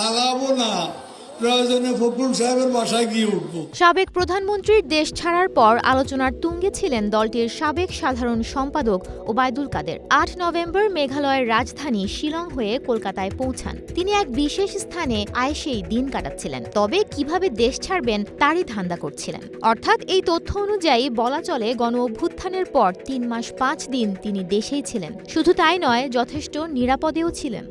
আগাবো না, প্রয়োজনে ফখরুল সাহেবের বাসায় গিয়ে উঠবো। সাবেক প্রধানমন্ত্রীর দেশ ছাড়ার পর আলোচনার তুঙ্গে ছিলেন দলটির সাবেক সাধারণ সম্পাদক ওবায়দুল কাদের। ৮ নভেম্বর মেঘালয়ের রাজধানী শিলং হয়ে কলকাতায় পৌঁছান। তিনি এক বিশেষ স্থানে আয়েশেই দিন কাটাচ্ছিলেন, তবে কিভাবে দেশ ছাড়বেন তারই ধান্দা করছিলেন। অর্থাৎ এই তথ্য অনুযায়ী বলা চলে গণ অভ্যুত্থানের পর ৩ মাস ৫ দিন তিনি দেশেই ছিলেন। শুধু তাই নয়, যথেষ্ট নিরাপদেও ছিলেন।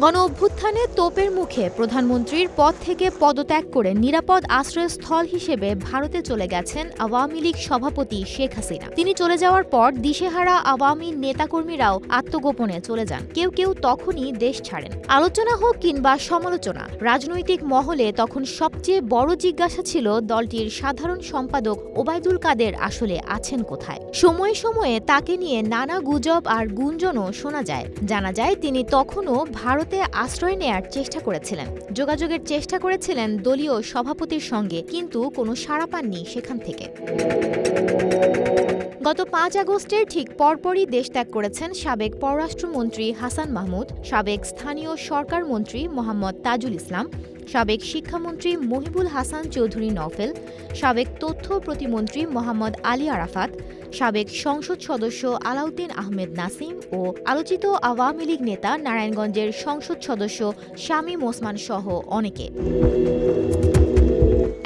গণ অভ্যুত্থানে তোপের মুখে প্রধানমন্ত্রীর পদ থেকে পদত্যাগ করে নিরাপদ আশ্রয়স্থল হিসেবে ভারতে চলে গেছেন আওয়ামী লীগ সভাপতি শেখ হাসিনা। তিনি চলে যাওয়ার পর দিশেহারা আওয়ামী নেতাকর্মীরাও আত্মগোপনে চলে যান। কেউ কেউ তখনই দেশ ছাড়েন। আলোচনা হোক কিংবা সমালোচনা, রাজনৈতিক মহলে তখন সবচেয়ে বড় জিজ্ঞাসা ছিল দলটির সাধারণ সম্পাদক ওবায়দুল কাদের আসলে আছেন কোথায়। সময়ে সময়ে তাকে নিয়ে নানা গুজব আর গুঞ্জনও শোনা যায়। জানা যায় তিনি তখনও ভারতে আশ্রয় নেয়ার চেষ্টা করেছিলেন, যোগাযোগের চেষ্টা করেছিলেন দলীয় সভাপতির সঙ্গে, কিন্তু কোনো সাড়া পাননি সেখান থেকে। গত ৫ আগস্টের ঠিক পরপরই দেশ ত্যাগ করেছেন সাবেক পররাষ্ট্রমন্ত্রী হাসান মাহমুদ, সাবেক স্থানীয় সরকার মন্ত্রী মোহাম্মদ তাজুল ইসলাম, সাবেক শিক্ষামন্ত্রী মহিবুল হাসান চৌধুরী নওফেল, সাবেক তথ্য প্রতিমন্ত্রী মোহাম্মদ আলী আরাফাত, সাবেক সংসদ সদস্য আলাউদ্দিন আহমেদ নাসিম ও আলোচিত আওয়ামী লীগ নেতা নারায়ণগঞ্জের সংসদ সদস্য শামীম ওসমান সহ অনেকে।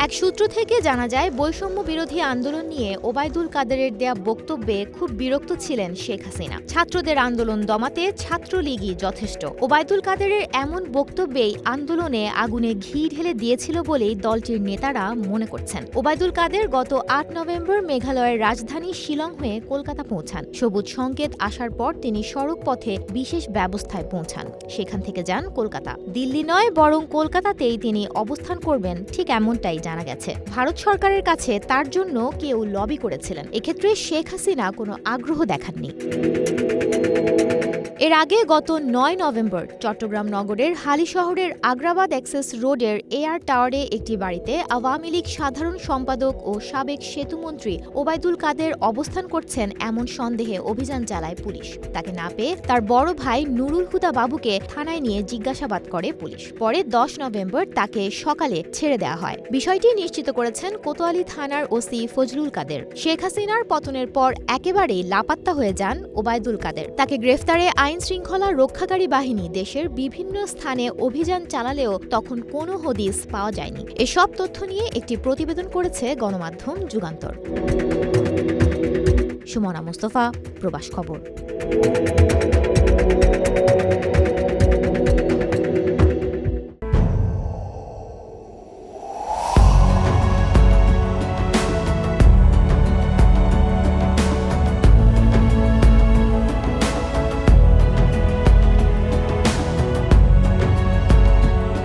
এক সূত্র থেকে জানা যায়, বৈষম্য বিরোধী আন্দোলন নিয়ে ওবায়দুল কাদেরের দেয়া বক্তব্যে খুব বিরক্ত ছিলেন শেখ হাসিনা। ছাত্রদের আন্দোলন দমাতে ছাত্রলীগই যথেষ্ট। ওবায়দুল কাদেরের এমন বক্তব্যেই আন্দোলনে আগুনে ঘি ঢেলে দিয়েছিল বলেই দলটির নেতারা মনে করছেন। ওবায়দুল কাদের গত ৮ নভেম্বর মেঘালয়ের রাজধানী শিলং হয়ে কলকাতা পৌঁছান। সবুজ সংকেত আসার পর তিনি সড়ক পথে বিশেষ ব্যবস্থায় পৌঁছান। সেখান থেকে যান কলকাতা। দিল্লি নয়, বরং কলকাতাতেই তিনি অবস্থান করবেন, ঠিক এমনটাই জানা গেছে। ভারত সরকারের কাছে তার জন্য কেউ লবি করেছিলেন। এক্ষেত্রে শেখ হাসিনা কোনো আগ্রহ দেখাননি। এর আগে গত ৯ নভেম্বর চট্টগ্রাম নগরের হালিশহরের আগ্রাবাদ অ্যাক্সেস রোডের এয়ার টাওয়ারে একটি বাড়িতে আওয়ামী লীগ সাধারণ সম্পাদক ও সাবেক সেতুমন্ত্রী ওবায়দুল কাদের অবস্থান করছেন এমন সন্দেহে অভিযান চালায় পুলিশ। তাকে না পেয়ে তার বড় ভাই নুরুল হুদা বাবুকে থানায় নিয়ে জিজ্ঞাসাবাদ করে পুলিশ। পরে ১০ নভেম্বর তাকে সকালে ছেড়ে দেওয়া হয়। বিষয়টি নিশ্চিত করেছেন কোতোয়ালি থানার ওসি ফজলুল কাদের। শেখ হাসিনার পতনের পর একেবারেই লাপাত্তা হয়ে যান ওবায়দুল কাদের। তাকে গ্রেফতারে আইন শৃঙ্খলা রক্ষাকারী বাহিনী দেশের বিভিন্ন স্থানে অভিযান চালালেও তখন কোনো হদিস পাওয়া যায়নি। এসব তথ্য নিয়ে একটি প্রতিবেদন করেছে গণমাধ্যম যুগান্তর। সুমনা মুস্তফা, প্রবাস খবর।